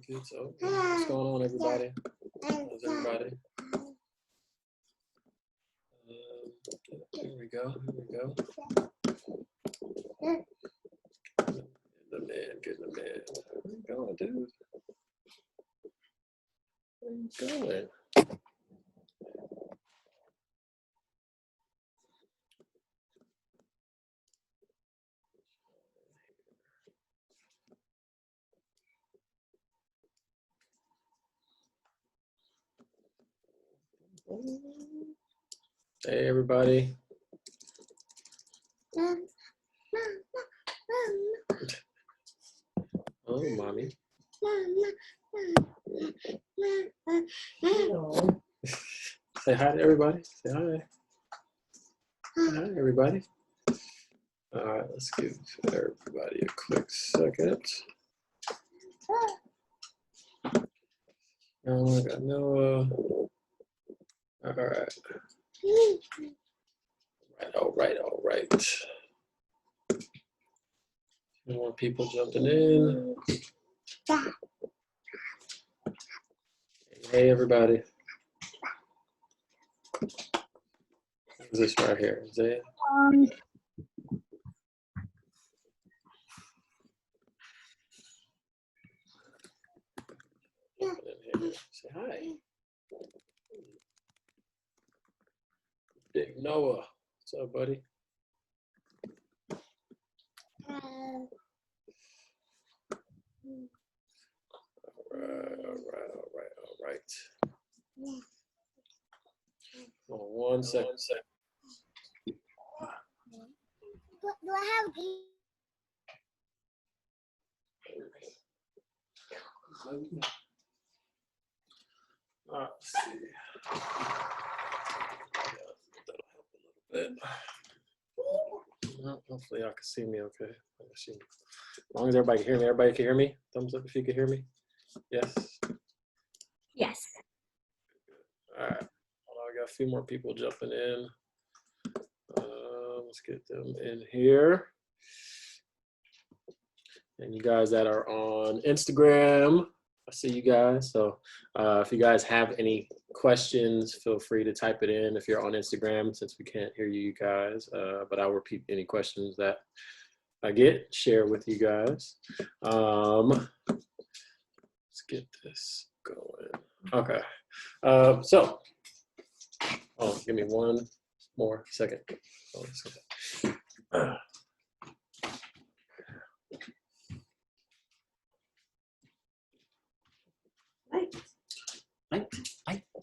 Good. So, what's going on, everybody? How's everybody? Here we go. Get the man. Where you going, dude? Where you going? Hey, everybody. Oh, mommy. Say hi to everybody. Say hi. Hi, everybody. All right, let's give everybody a quick second. Oh, I got Noah. All right. All right. More people jumping in. Hey, everybody. Who's this right here? Is it? Say hi. Big Noah. What's up, buddy? All right. Oh, 1 second. Do I have Let's see. That'll help a little bit. Hopefully y'all can see me okay. As long as everybody can hear me. Everybody can hear me? Thumbs up if you can hear me. Yes? Yes. All right. Well, I got a few more people jumping in. Let's get them in here. And you guys that are on Instagram, I see you guys. So if you guys have any questions, feel free to type it in if you're on Instagram, since we can't hear you guys. But I'll repeat any questions that I get, share with you guys. Let's get this going. Okay. So, give me one more second.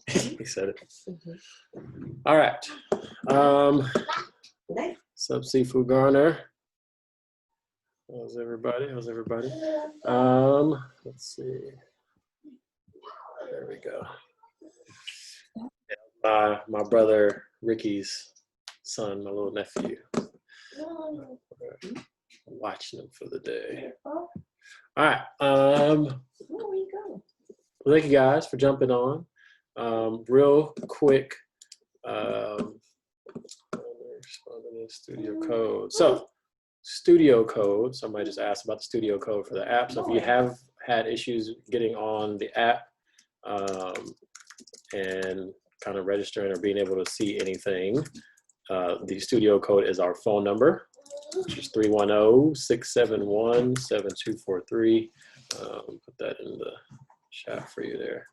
He said it. All right. Sub Seafood Garner. How's everybody? Let's see. There we go. My brother Ricky's son, my little nephew. Watching him for the day. All right. Thank you guys for jumping on. Real quick, studio code. So studio code, somebody just asked about the studio code for the app. So if you have had issues getting on the app and kind of registering or being able to see anything, the studio code is our phone number, which is 310-671-7243. Put that in the chat for you there.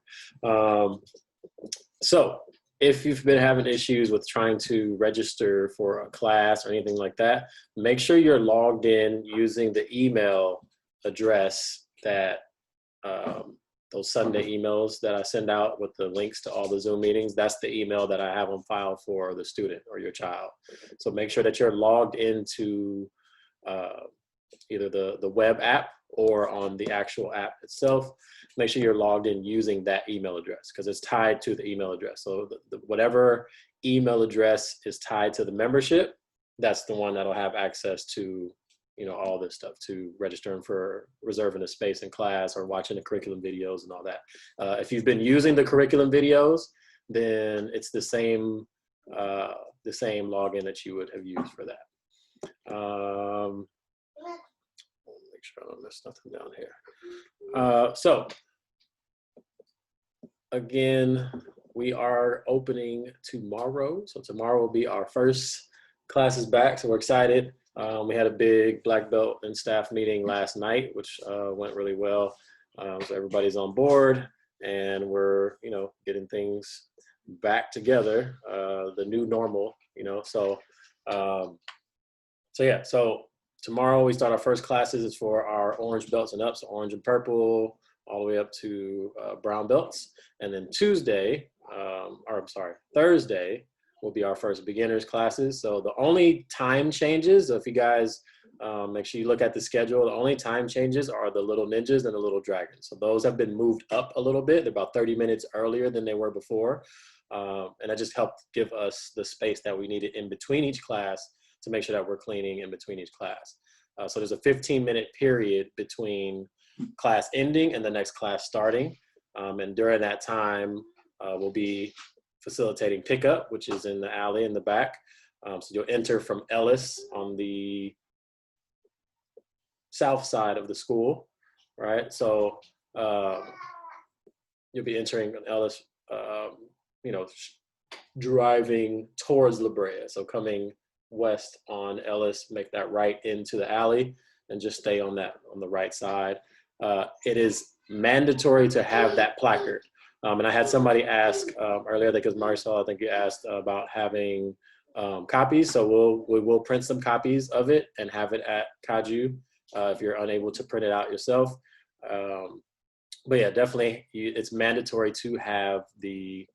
So if you've been having issues with trying to register for a class or anything like that, make sure you're logged in using the email address that those Sunday emails that I send out with the links to all the Zoom meetings. That's the email that I have on file for the student or your child. So make sure that you're logged into either the web app or on the actual app itself. Make sure you're logged in using that email address because it's tied to the email address. So whatever email address is tied to the membership, that's the one that'll have access to, you know, all this stuff, to registering for reserving a space in class or watching the curriculum videos and all that. If you've been using the curriculum videos, then it's the same login that you would have used for that. Make sure I don't miss nothing down here. So again, we are opening tomorrow. So tomorrow will be our first classes back. So we're excited. We had a big black belt and staff meeting last night, which went really well. So everybody's on board, and we're, getting things back together, the new normal, So yeah, so tomorrow we start our first classes. It's for our orange belts and up, so orange and purple, all the way up to brown belts. And then Thursday will be our first beginners classes. So the only time changes, so if you guys make sure you look at the schedule, the only time changes are the little ninjas and the little dragons. So those have been moved up a little bit. They're about 30 minutes earlier than they were before. And that just helped give us the space that we needed in between each class to make sure that we're cleaning in between each class. So there's a 15-minute period between class ending and the next class starting. And during that time, we'll be facilitating pickup, which is in the alley in the back. So you'll enter from Ellis on the south side of the school, right? So you'll be entering on Ellis, driving towards La Brea. So coming west on Ellis, make that right into the alley and just stay on the right side. It is mandatory to have that placard. And I had somebody ask earlier, because Marisol, I think you asked about having copies. So we will print some copies of it and have it at Kaju if you're unable to print it out yourself. But yeah, definitely it's mandatory to have the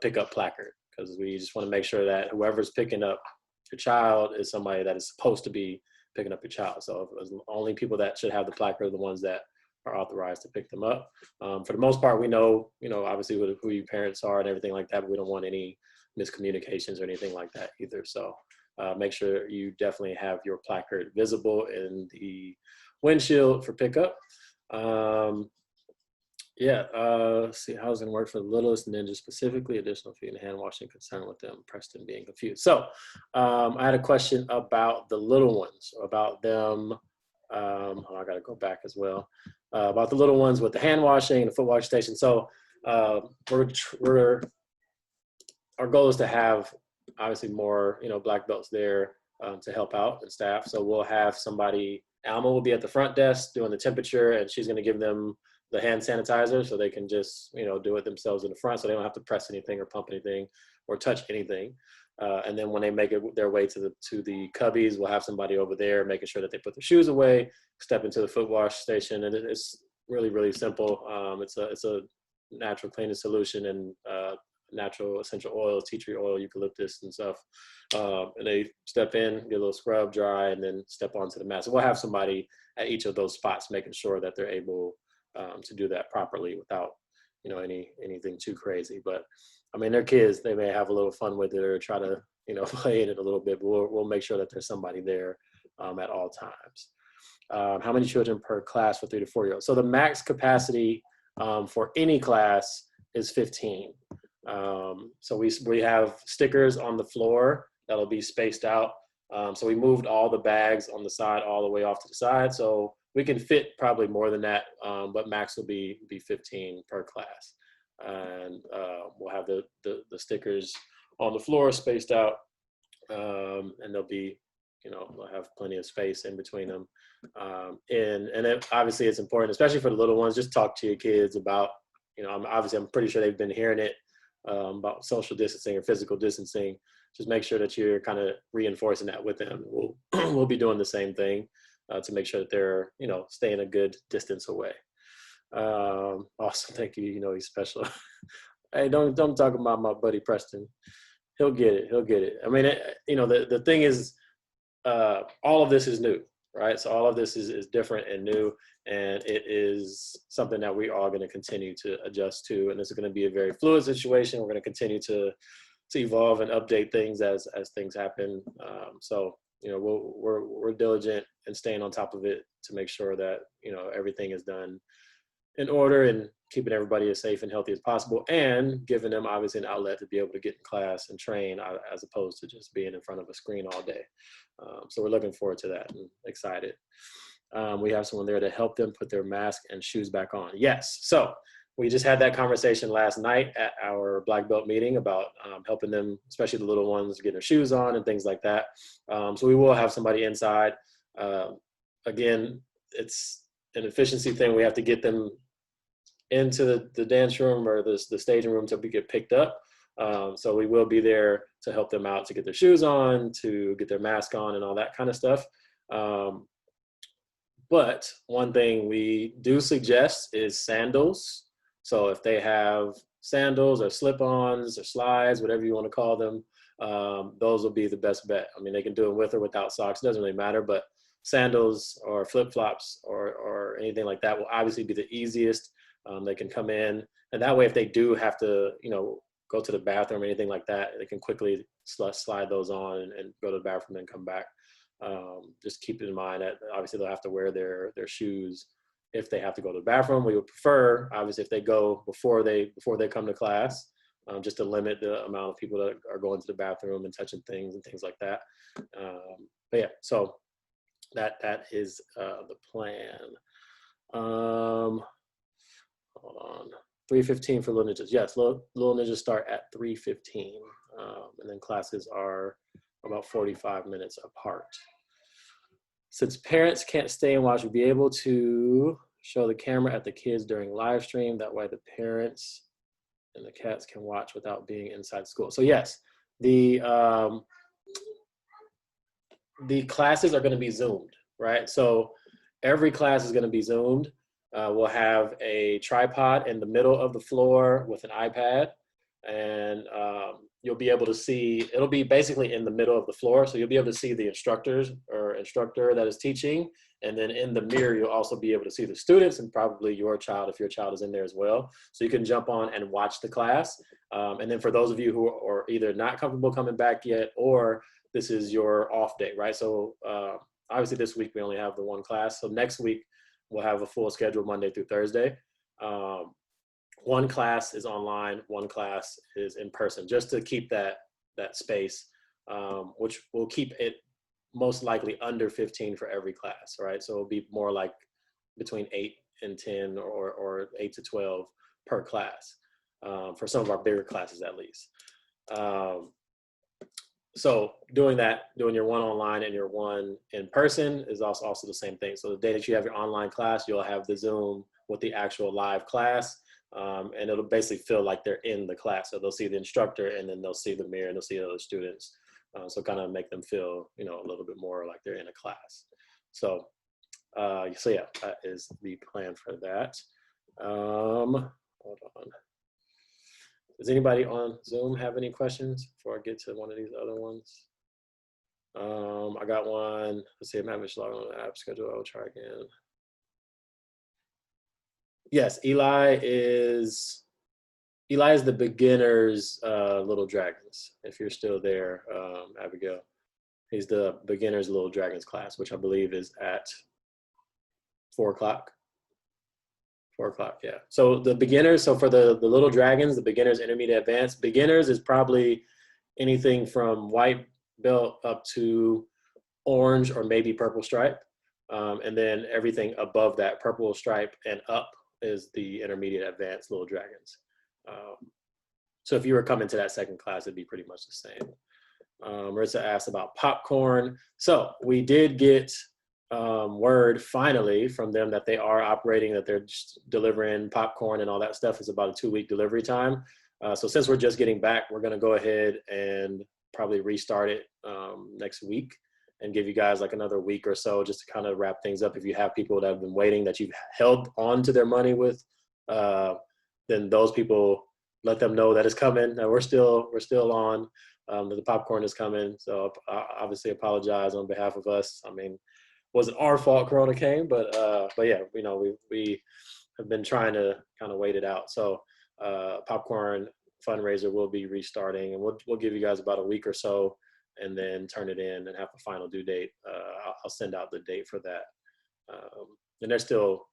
pickup placard, because we just want to make sure that whoever's picking up your child is somebody that is supposed to be picking up your child. So the only people that should have the placard are the ones that are authorized to pick them up. For the most part, we know, obviously who your parents are and everything like that, but we don't want any miscommunications or anything like that either. So make sure you definitely have your placard visible in the windshield for pickup. See how it's going to work for the littlest ninja specifically, additional feet and hand washing concern with them, Preston being confused. So I had a question about the little ones, about them. I got to go back as well, about the little ones with the hand washing and the foot wash station. So our goal is to have obviously more, black belts there to help out and staff. So we'll have somebody, Alma will be at the front desk doing the temperature, and she's going to give them the hand sanitizer so they can just, do it themselves in the front, so they don't have to press anything or pump anything or touch anything. And then when they make it their way to the cubbies, we'll have somebody over there making sure that they put their shoes away, step into the foot wash station. And it's really, really simple. It's a natural cleaning solution and natural essential oils, tea tree oil, eucalyptus and stuff. And they step in, get a little scrub, dry, and then step onto the mat. So we'll have somebody at each of those spots making sure that they're able to do that properly without, anything too crazy. But I mean, they're kids; they may have a little fun with it or try to, play in it a little bit. But we'll make sure that there's somebody there at all times. How many children per class for 3 to 4 year olds? So the max capacity for any class is 15. So we have stickers on the floor that'll be spaced out. So we moved all the bags on the side all the way off to the side. So we can fit probably more than that, but max will be 15 per class. And we'll have the stickers on the floor spaced out, and they'll be, they'll have plenty of space in between them. And obviously it's important, especially for the little ones, just talk to your kids about, I'm pretty sure they've been hearing it about social distancing or physical distancing. Just make sure that you're kind of reinforcing that with them. We'll be doing the same thing to make sure that they're, staying a good distance away. Awesome, thank you. He's special. Hey, don't talk about my buddy Preston. He'll get it. I mean, the thing is, all of this is new, right? So all of this is different and new, and it is something that we are going to continue to adjust to. And this is going to be a very fluid situation. We're going to continue to evolve and update things as things happen. So we're diligent and staying on top of it to make sure that everything is done in order and keeping everybody as safe and healthy as possible, and giving them obviously an outlet to be able to get in class and train as opposed to just being in front of a screen all day. So we're looking forward to that and excited. We have someone there to help them put their mask and shoes back on. Yes. So we just had that conversation last night at our Black Belt meeting about helping them, especially the little ones, get their shoes on and things like that. So we will have somebody inside. Again, it's an efficiency thing. We have to get them into the dance room or the staging room to get picked up. So we will be there to help them out to get their shoes on, to get their mask on and all that kind of stuff. But one thing we do suggest is sandals. So if they have sandals or slip-ons or slides, whatever you want to call them, those will be the best bet. I mean, they can do it with or without socks. It doesn't really matter, but sandals or flip-flops or anything like that will obviously be the easiest. They can come in, and that way if they do have to, go to the bathroom or anything like that, they can quickly slide those on and go to the bathroom and come back. Just keep in mind that obviously they'll have to wear their shoes if they have to go to the bathroom. We would prefer, obviously, if they go before they come to class, just to limit the amount of people that are going to the bathroom and touching things and things like that. But yeah, so that is the plan. Hold on. 3:15 for Little Ninjas. Yes, Little Ninjas start at 3:15, and then classes are about 45 minutes apart. Since parents can't stay and watch, we'll be able to show the camera at the kids during live stream. That way the parents and the cats can watch without being inside school. So yes, the classes are going to be Zoomed, right? So every class is going to be Zoomed. We'll have a tripod in the middle of the floor with an iPad, and you'll be able to see, it'll be basically in the middle of the floor. So you'll be able to see the instructor that is teaching. And then in the mirror, you'll also be able to see the students and probably your child, if your child is in there as well. So you can jump on and watch the class. And then for those of you who are either not comfortable coming back yet, or this is your off day, right? So obviously this week we only have the one class. So next week we'll have a full schedule Monday through Thursday. One class is online, one class is in person, just to keep that space, which will keep it most likely under 15 for every class, right? So it'll be more like between 8 and 10 or 8 to 12 per class, for some of our bigger classes at least. So doing your one online and your one in person is also the same thing. So the day that you have your online class, you'll have the Zoom with the actual live class, and it'll basically feel like they're in the class. So they'll see the instructor, and then they'll see the mirror, and they'll see the other students. So kind of make them feel, a little bit more like they're in a class. So yeah, that is the plan for that. Hold on. Does anybody on Zoom have any questions before I get to one of these other ones? I got one. Let's see, I'm having to log on the app schedule. I'll try again. Yes, Eli is the beginner's Little Dragons. If you're still there, Abigail. He's the beginner's Little Dragons class, which I believe is at 4 o'clock. 4 o'clock, yeah. So the beginners, so for the Little Dragons, the beginners, intermediate, advanced. Beginners is probably anything from white belt up to orange or maybe purple stripe. And then everything above that, purple stripe and up, is the intermediate, advanced Little Dragons. So if you were coming to that second class, it'd be pretty much the same. Marissa asked about popcorn. So we did get word finally from them that they are operating, that they're just delivering popcorn and all that stuff. Is about a 2-week delivery time. So since we're just getting back, we're going to go ahead and probably restart it next week and give you guys like another week or so just to kind of wrap things up. If you have people that have been waiting, that you've held on to their money with, then those people, let them know that it's coming, that we're still on, that the popcorn is coming. So I obviously apologize on behalf of us. I mean, wasn't our fault Corona came, but yeah, we have been trying to kind of wait it out. So popcorn fundraiser will be restarting, and we'll give you guys about a week or so, and then turn it in and have a final due date. I'll send out the date for that. And there's still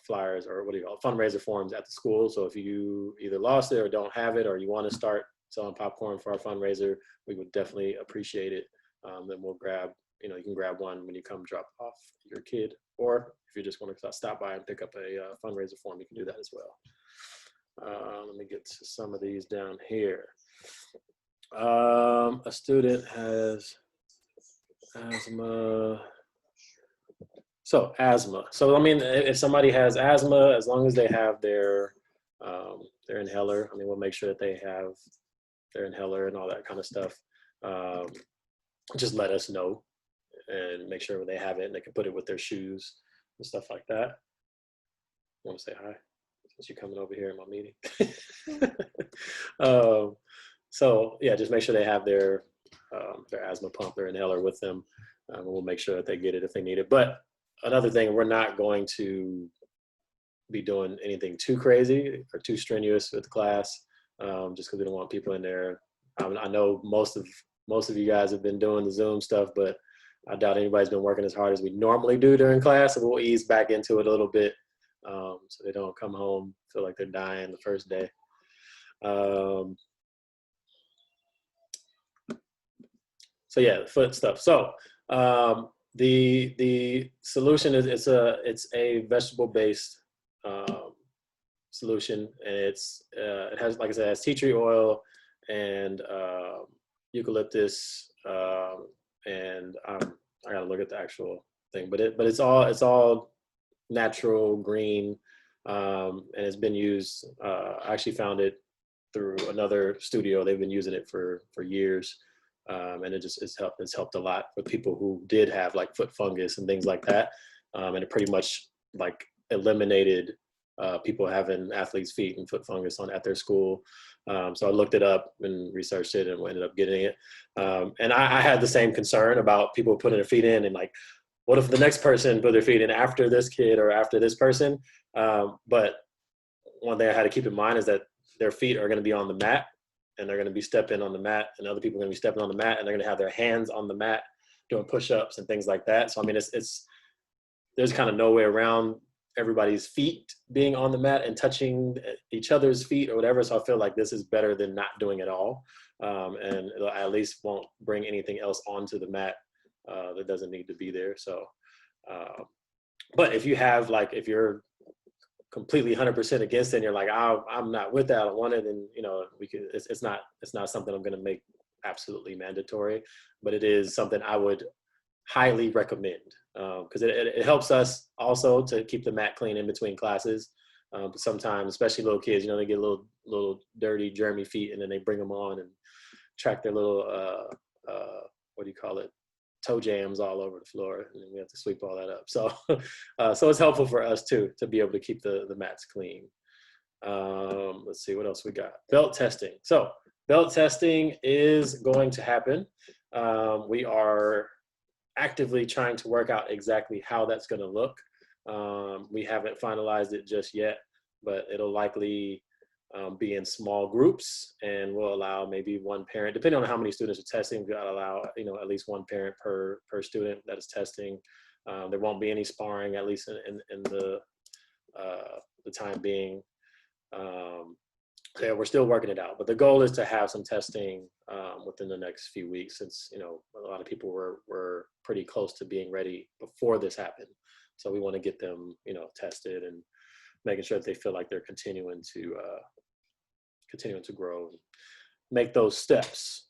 flyers, or fundraiser forms at the school. So if you either lost it or don't have it, or you want to start selling popcorn for our fundraiser, we would definitely appreciate it. Then we'll grab you can grab one when you come drop off your kid, or if you just want to stop by and pick up a fundraiser form, you can do that as well. Let me get to some of these down here. A student has asthma. So asthma. So I mean, if somebody has asthma, as long as they have their inhaler, I mean, we'll make sure that they have their inhaler and all that kind of stuff. Just let us know and make sure they have it and they can put it with their shoes and stuff like that. I want to say hi since you're coming over here in my meeting. So yeah, just make sure they have their asthma pump, their inhaler with them. We'll make sure that they get it if they need it. But another thing, we're not going to be doing anything too crazy or too strenuous with the class, just because we don't want people in there. I know most of you guys have been doing the Zoom stuff, but I doubt anybody's been working as hard as we normally do during class. So we'll ease back into it a little bit, so they don't come home feel like they're dying the first day. So yeah, foot stuff. So the solution is it's a vegetable based solution, and it has, like I said, it has tea tree oil and eucalyptus, and I gotta look at the actual thing, but it's all natural, green, and it's been used. I actually found it through another studio. They've been using it for years, and it's helped a lot for people who did have like foot fungus and things like that, and it pretty much like eliminated people having athlete's feet and foot fungus at their school. So I looked it up and researched it and ended up getting it. And I had the same concern about people putting their feet in and like, what if the next person put their feet in after this kid or after this person? But one thing I had to keep in mind is that their feet are going to be on the mat, and they're going to be stepping on the mat, and other people are going to be stepping on the mat, and they're going to have their hands on the mat doing push-ups and things like that. So I mean, there's kind of no way around everybody's feet being on the mat and touching each other's feet or whatever. So I feel like this is better than not doing it all, and it at least won't bring anything else onto the mat that doesn't need to be there. So, but if you're completely 100% against it and you're like, I'm not with that, I don't want it, and it's not something I'm going to make absolutely mandatory, but it is something I would highly recommend, because it helps us also to keep the mat clean in between classes. But sometimes, especially little kids, they get little dirty, germy feet, and then they bring them on and track their little what do you call it, toe jams all over the floor, and we have to sweep all that up. So so it's helpful for us too to be able to keep the mats clean. Let's see what else we got. Belt testing. So belt testing is going to happen. We are actively trying to work out exactly how that's going to look. We haven't finalized it just yet, but it'll likely be in small groups, and we'll allow maybe one parent, depending on how many students are testing. We'll allow at least one parent per student that is testing. There won't be any sparring, at least in the time being. Yeah, we're still working it out, but the goal is to have some testing within the next few weeks, since a lot of people were pretty close to being ready before this happened. So we want to get them tested and making sure that they feel like they're continuing to grow and make those steps.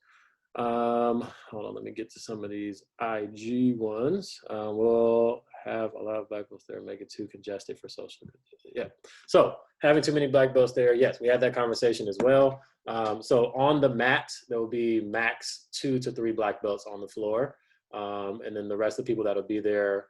Hold on, let me get to some of these IG ones. We'll have a lot of black belts there, make it too congested for social. Yeah. So having too many black belts there, yes, we had that conversation as well. So on the mat, there will be max 2 to 3 black belts on the floor. And then the rest of the people that'll be there,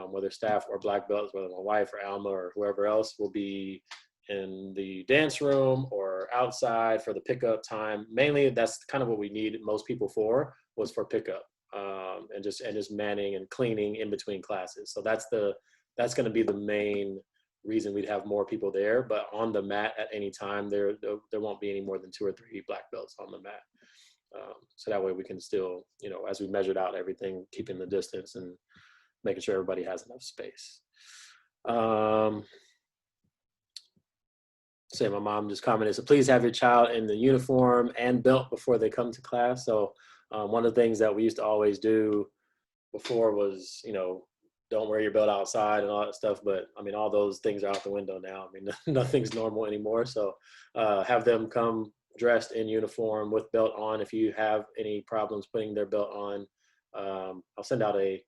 whether staff or black belts, whether my wife or Alma or whoever else, will be in the dance room or outside for the pickup time. Mainly, that's kind of what we needed most people for, was for pickup, and just manning and cleaning in between classes. So that's going to be the main reason we'd have more people there. But on the mat at any time, there won't be any more than 2 or 3 black belts on the mat. So that way we can still, as we measured out everything, keeping the distance and making sure everybody has enough space. Say my mom just commented, so please have your child in the uniform and belt before they come to class. So one of the things that we used to always do before was, don't wear your belt outside and all that stuff. But I mean, all those things are out the window now. I mean, nothing's normal anymore. So have them come dressed in uniform with belt on. If you have any problems putting their belt on, I'll send out a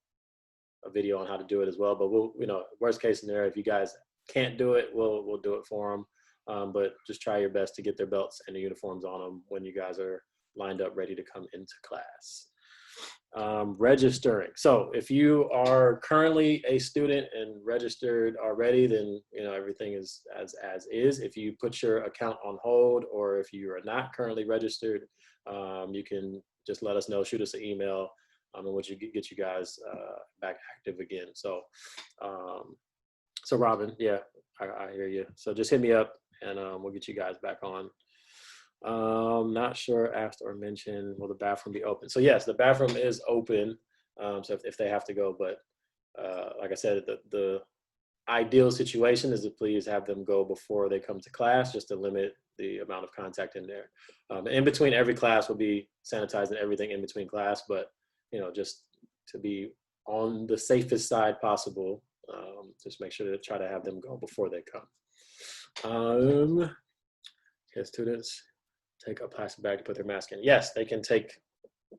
video on how to do it as well. But we'll, worst case scenario, if you guys can't do it, we'll do it for them. But just try your best to get their belts and the uniforms on them when you guys are lined up ready to come into class. Registering. So if you are currently a student and registered already, then everything is as is. If you put your account on hold, or if you are not currently registered, you can just let us know, shoot us an email, and we'll get you guys back active again. So so Robin, yeah, I hear you. So just hit me up and we'll get you guys back on. Not sure, asked or mentioned, will the bathroom be open? So yes, the bathroom is open. So if they have to go, but like I said, the ideal situation is to please have them go before they come to class, just to limit the amount of contact in there. In between every class will be sanitizing everything in between class, but just to be on the safest side possible, just make sure to try to have them go before they come. Can students take a plastic bag to put their mask in? Yes, they can take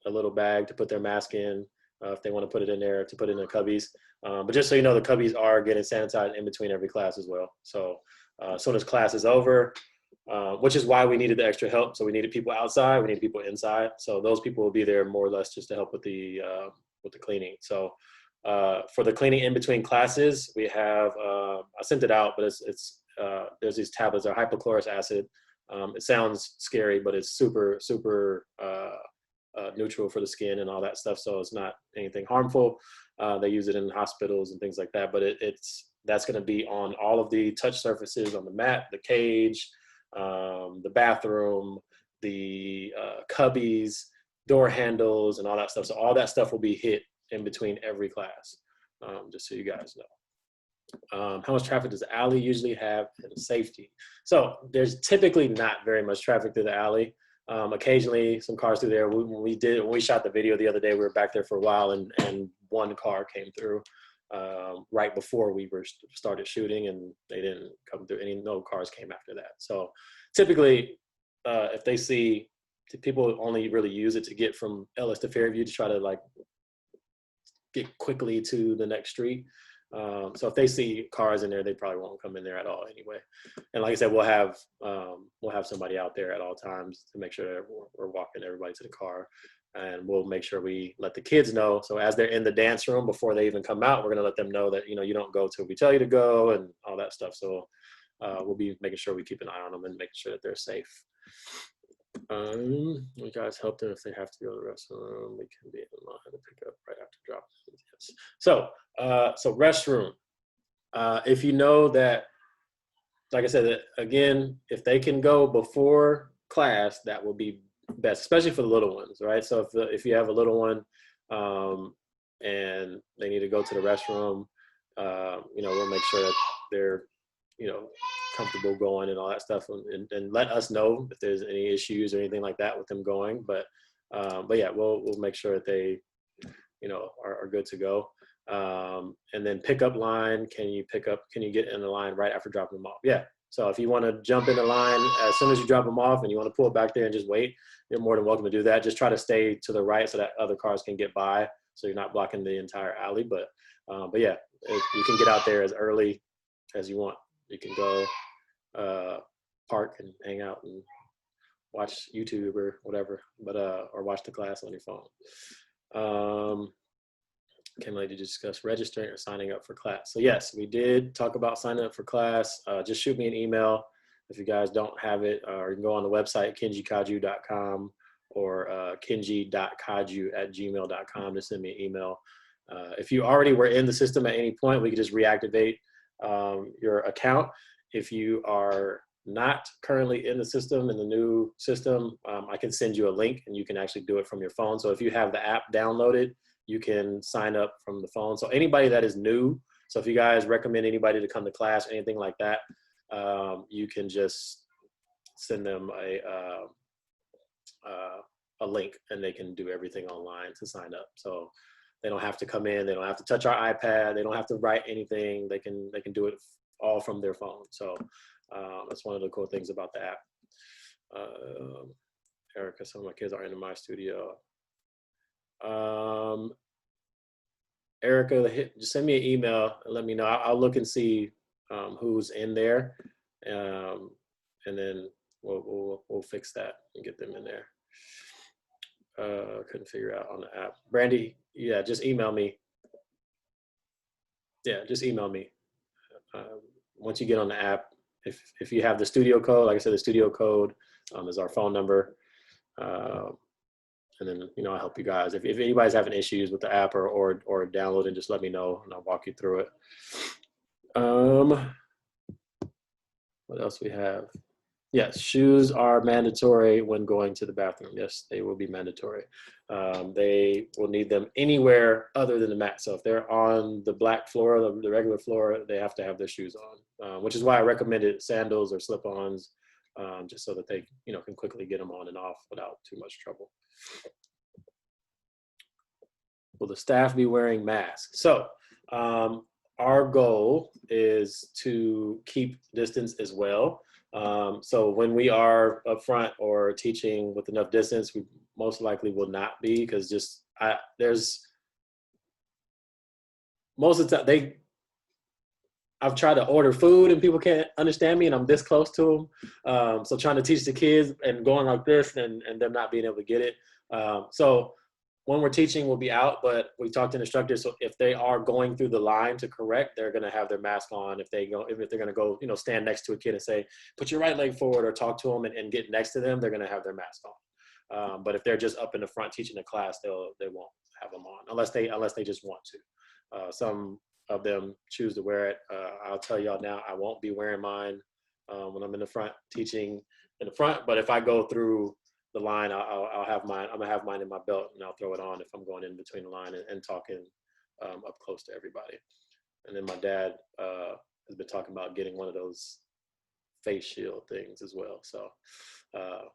a little bag to put their mask in if they want to put it in there, to put it in the cubbies. But just so you know, the cubbies are getting sanitized in between every class as well. So as soon as class is over, which is why we needed the extra help. So we needed people outside, we needed people inside. So those people will be there more or less just to help with the cleaning. So for the cleaning in between classes, we have, I sent it out, but it's there's these tablets, they're hypochlorous acid. It sounds scary, but it's super, super neutral for the skin and all that stuff. So it's not anything harmful. They use it in hospitals and things like that, but that's going to be on all of the touch surfaces, on the mat, the cage, the bathroom, the cubbies, door handles, and all that stuff. So all that stuff will be hit in between every class, just so you guys know. How much traffic does the alley usually have in safety? So there's typically not very much traffic through the alley. Occasionally some cars through there. When we shot the video the other day, we were back there for a while, and one car came through right before we started shooting, and they didn't come through. No cars came after that. So typically, if they see, people only really use it to get from Ellis to Fairview to try to get quickly to the next street. So if they see cars in there, they probably won't come in there at all anyway. And like I said, we'll have somebody out there at all times to make sure that we're walking everybody to the car, and we'll make sure we let the kids know. So as they're in the dance room, before they even come out, we're going to let them know that, you don't go till we tell you to go and all that stuff. So we'll be making sure we keep an eye on them and making sure that they're safe. You guys help them if they have to go to the restroom. We can be in line to pick up right after drop. Yes. So restroom. If you know that, like I said, again, if they can go before class, that will be best, especially for the little ones, right? So if you have a little one and they need to go to the restroom, we'll make sure that they're, comfortable going and all that stuff, and let us know if there's any issues or anything like that with them going. But yeah, we'll make sure that they, are good to go. And then pickup line, can you get in the line right after dropping them off? Yeah. So if you want to jump in the line as soon as you drop them off and you want to pull it back there and just wait, you're more than welcome to do that. Just try to stay to the right so that other cars can get by, so you're not blocking the entire alley. But yeah, you can get out there as early as you want. You can go park and hang out and watch YouTube or whatever, but or watch the class on your phone. Kimberly, did you discuss registering or signing up for class? So yes, we did talk about signing up for class. Just shoot me an email if you guys don't have it, or you can go on the website, kenjikaju.com, or kenji.kaju@gmail.com to send me an email. If you already were in the system at any point, we could just reactivate your account. If you are not currently in the system, in the new system, I can send you a link and you can actually do it from your phone. So if you have the app downloaded, you can sign up from the phone. So anybody that is new, so if you guys recommend anybody to come to class, anything like that, you can just send them a link and they can do everything online to sign up. So They don't have to come in. They don't have to touch our iPad. They don't have to write anything. They can do it all from their phone. So that's one of the cool things about the app. Erica, some of my kids are in my studio. Erica, just send me an email and let me know. I'll look and see who's in there, and then we'll fix that and get them in there. Couldn't figure out on the app. Brandy, yeah, just email me. Yeah, just email me. Once you get on the app, if you have the studio code, like I said, the studio code is our phone number. And then, I'll help you guys. If anybody's having issues with the app or downloading, just let me know and I'll walk you through it. What else we have? Yes, shoes are mandatory when going to the bathroom. Yes, they will be mandatory. They will need them anywhere other than the mat. So if they're on the black floor, the regular floor, they have to have their shoes on, which is why I recommended sandals or slip-ons, just so that they, can quickly get them on and off without too much trouble. Will the staff be wearing masks? So our goal is to keep distance as well. So when we are up front or teaching with enough distance, we most likely will not be, because there's most of the time I've tried to order food and people can't understand me and I'm this close to them. So trying to teach the kids and going like this and them not being able to get it. So when we're teaching, we'll be out, but we talk to instructors. So if they are going through the line to correct, they're going to have their mask on. If they're going to go, stand next to a kid and say, put your right leg forward, or talk to them and get next to them, they're going to have their mask on. But if they're just up in the front teaching a class, they won't have them on unless they just want to. Some of them choose to wear it. I'll tell y'all now, I won't be wearing mine when I'm in the front teaching in the front. But if I go through the line, I'll have mine. I'm gonna have mine in my belt, and I'll throw it on if I'm going in between the line and talking up close to everybody. And then my dad has been talking about getting one of those face shield things as well. So,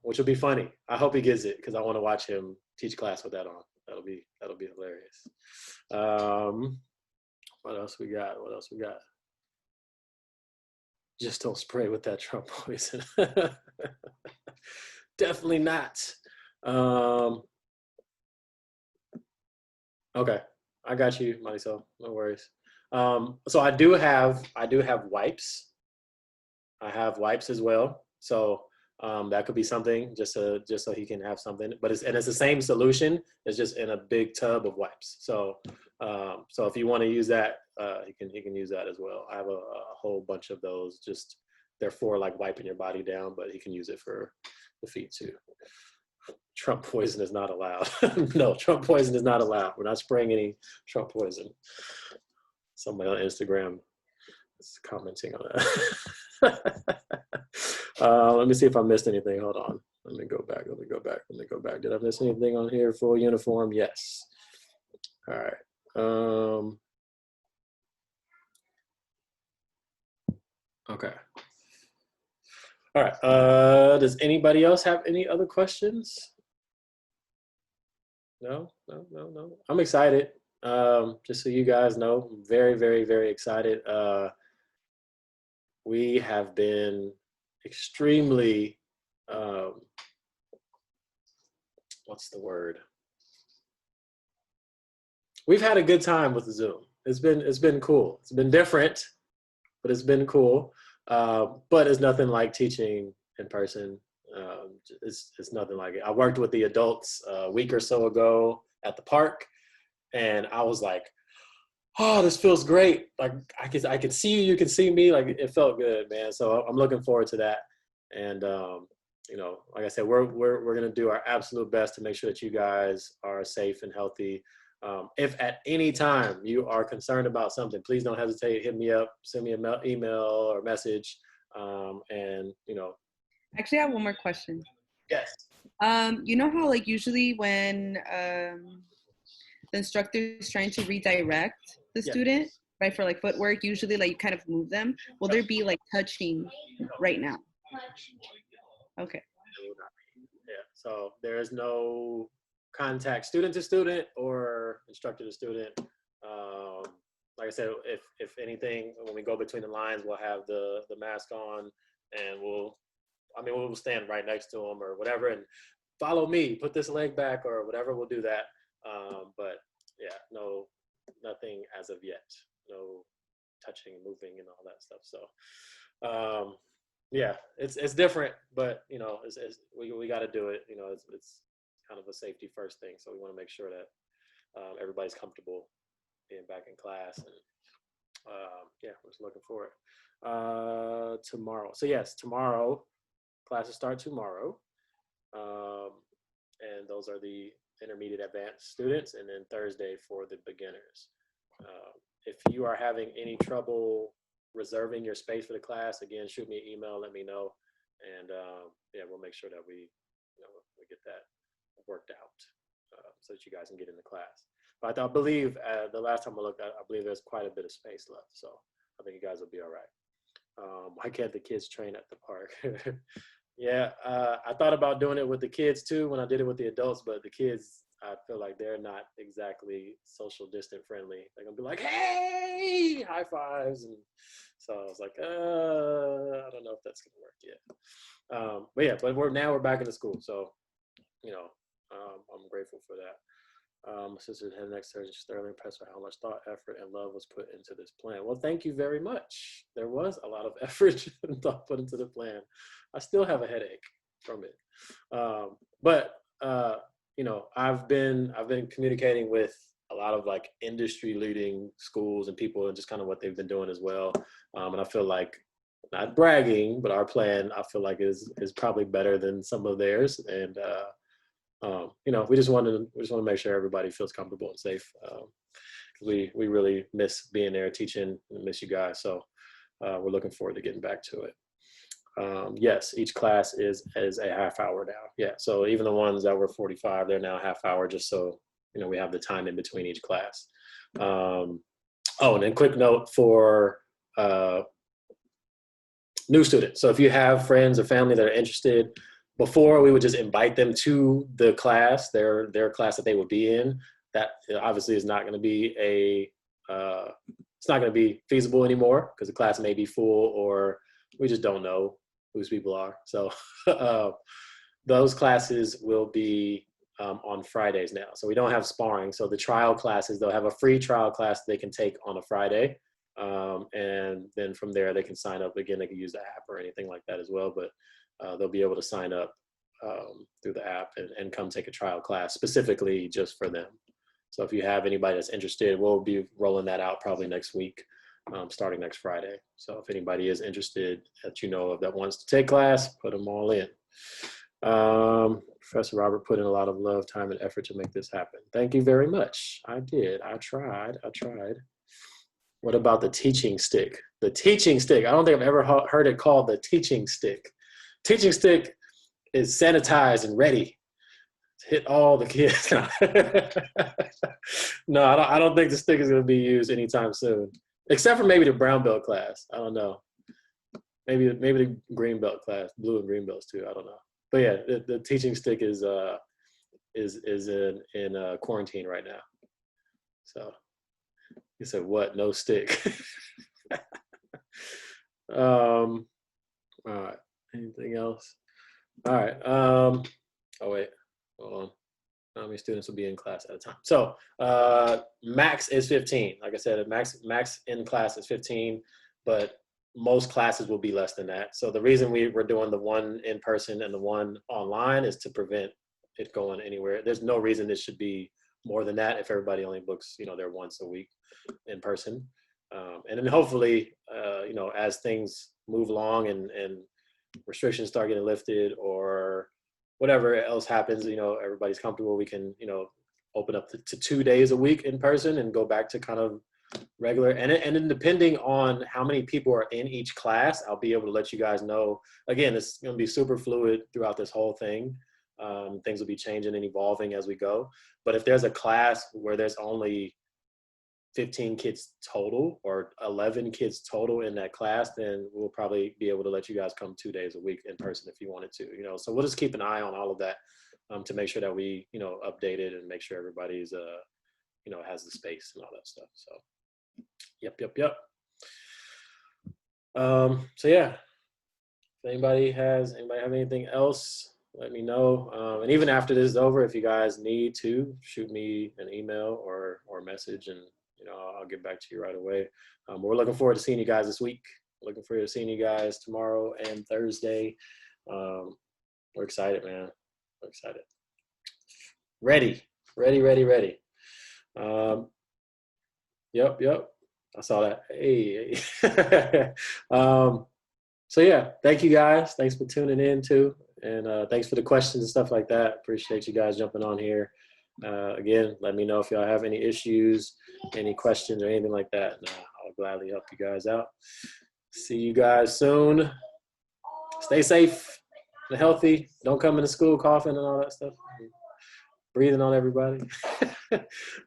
which will be funny. I hope he gets it because I want to watch him teach class with that on. That'll be hilarious. What else we got? Just don't spray with that Trump poison. Definitely not. Okay, I got you, Marisol. No worries. So I do have wipes. I have wipes as well. So that could be something just so he can have something. But it's the same solution. It's just in a big tub of wipes. So if you want to use that, he can use that as well. I have a whole bunch of those. Just they're for like wiping your body down, but he can use it for the feet too. Trump poison is not allowed. No, Trump poison is not allowed. We're not spraying any Trump poison. Somebody on Instagram is commenting on that. Let me see if I missed anything. Hold on. Let me go back. Did I miss anything on here? Full uniform? Yes. All right. Okay. All right. Does anybody else have any other questions? No. I'm excited. Just so you guys know, I'm very, very, very excited. We have been extremely, what's the word? We've had a good time with the Zoom. It's been cool. It's been different, but it's been cool. But it's nothing like teaching in person. It's nothing like it. I worked with the adults a week or so ago at the park, and I was like, oh, this feels great. Like I could see you can see me. Like it felt good, man. So I'm looking forward to that. And like I said, we're gonna do our absolute best to make sure that you guys are safe and healthy. If at any time you are concerned about something, please don't hesitate. Hit me up, send me an email or message. Actually, I have one more question. Yes. You know how like usually when the instructor is trying to redirect the student, right, for like footwork, usually like you kind of move them. Will there be like touching right now? Okay. Yeah. So there is no contact student to student or instructor to student. Like I said, if anything, when we go between the lines, we'll have the mask on, and we'll stand right next to them or whatever, and follow me, put this leg back or whatever. We'll do that. But yeah, nothing as of yet. No touching, moving, and all that stuff. So yeah, it's different, but we got to do it. It's kind of a safety first thing, so we want to make sure that everybody's comfortable being back in class. And yeah, we're just looking for it tomorrow. So yes, tomorrow classes start tomorrow, and those are the intermediate advanced students, and then Thursday for the beginners. If you are having any trouble reserving your space for the class, again, shoot me an email, let me know, and yeah, we'll make sure that we get that worked out so that you guys can get into class. But I believe the last time I looked, I believe there's quite a bit of space left, so I think you guys will be all right. Why can't the kids train at the park? Yeah, I thought about doing it with the kids too when I did it with the adults, but the kids, I feel like they're not exactly social distant friendly. They're gonna be like, "Hey, high fives," and so I was like, I don't know if that's gonna work yet. But yeah, we're back in the school, so I'm grateful for that. My sister had next surgery. She's thoroughly impressed with how much thought, effort, and love was put into this plan. Well, thank you very much. There was a lot of effort and thought put into the plan. I still have a headache from it, but I've been communicating with a lot of like industry leading schools and people, and just kind of what they've been doing as well. And I feel like, not bragging, but our plan, I feel like is probably better than some of theirs. And we just want to make sure everybody feels comfortable and safe. We really miss being there teaching and miss you guys. So we're looking forward to getting back to it. Yes, each class is a half hour now. Yeah, so even the ones that were 45, they're now half hour, just so we have the time in between each class. And then quick note for new students. So if you have friends or family that are interested, before we would just invite them to the class, their class that they would be in. That obviously is not going to be it's not going to be feasible anymore because the class may be full, or we just don't know whose people are. So those classes will be on Fridays now. So we don't have sparring. So the trial classes, they'll have a free trial class they can take on a Friday. And then from there, they can sign up. Again, they can use the app or anything like that as well. But they'll be able to sign up through the app and come take a trial class specifically just for them. So if you have anybody that's interested, we'll be rolling that out probably next week, starting next Friday. So if anybody is interested that that wants to take class, put them all in. Professor Robert put in a lot of love, time, and effort to make this happen. Thank you very much. I did. I tried. What about the teaching stick? The teaching stick. I don't think I've ever heard it called the teaching stick. Teaching stick is sanitized and ready to hit all the kids. No, I don't think the stick is going to be used anytime soon, except for maybe the brown belt class. I don't know. Maybe the green belt class, blue and green belts too. I don't know. But yeah, the teaching stick is in quarantine right now. So he said, "What? No stick." All right. Anything else? All right. Oh wait, hold on. How many students will be in class at a time? So max is 15. Like I said, max in class is 15, but most classes will be less than that. So the reason we're doing the one in person and the one online is to prevent it going anywhere. There's no reason it should be more than that if everybody only books, their once a week in person. And then hopefully, as things move along and restrictions start getting lifted or whatever else happens, everybody's comfortable, we can, open up to 2 days a week in person and go back to kind of regular. And then depending on how many people are in each class, I'll be able to let you guys know. Again, it's going to be super fluid throughout this whole thing. Things will be changing and evolving as we go. But if there's a class where there's only 15 kids total or 11 kids total in that class, then we'll probably be able to let you guys come 2 days a week in person if you wanted to, so we'll just keep an eye on all of that to make sure that we, update it and make sure everybody's, has the space and all that stuff. So, yep. So yeah, if anybody have anything else, let me know. And even after this is over, if you guys need to, shoot me an email or a message, and I'll get back to you right away. We're looking forward to seeing you guys this week. Looking forward to seeing you guys tomorrow and Thursday. We're excited, man. We're excited. Ready. Yep. I saw that. Hey. So yeah, thank you guys. Thanks for tuning in too. And thanks for the questions and stuff like that. Appreciate you guys jumping on here. Again, let me know if y'all have any issues, any questions or anything like that. And, I'll gladly help you guys out. See you guys soon. Stay safe and healthy. Don't come into school coughing and all that stuff. Breathing on everybody. All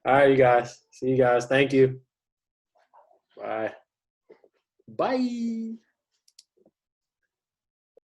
right, you guys. See you guys. Thank you. Bye.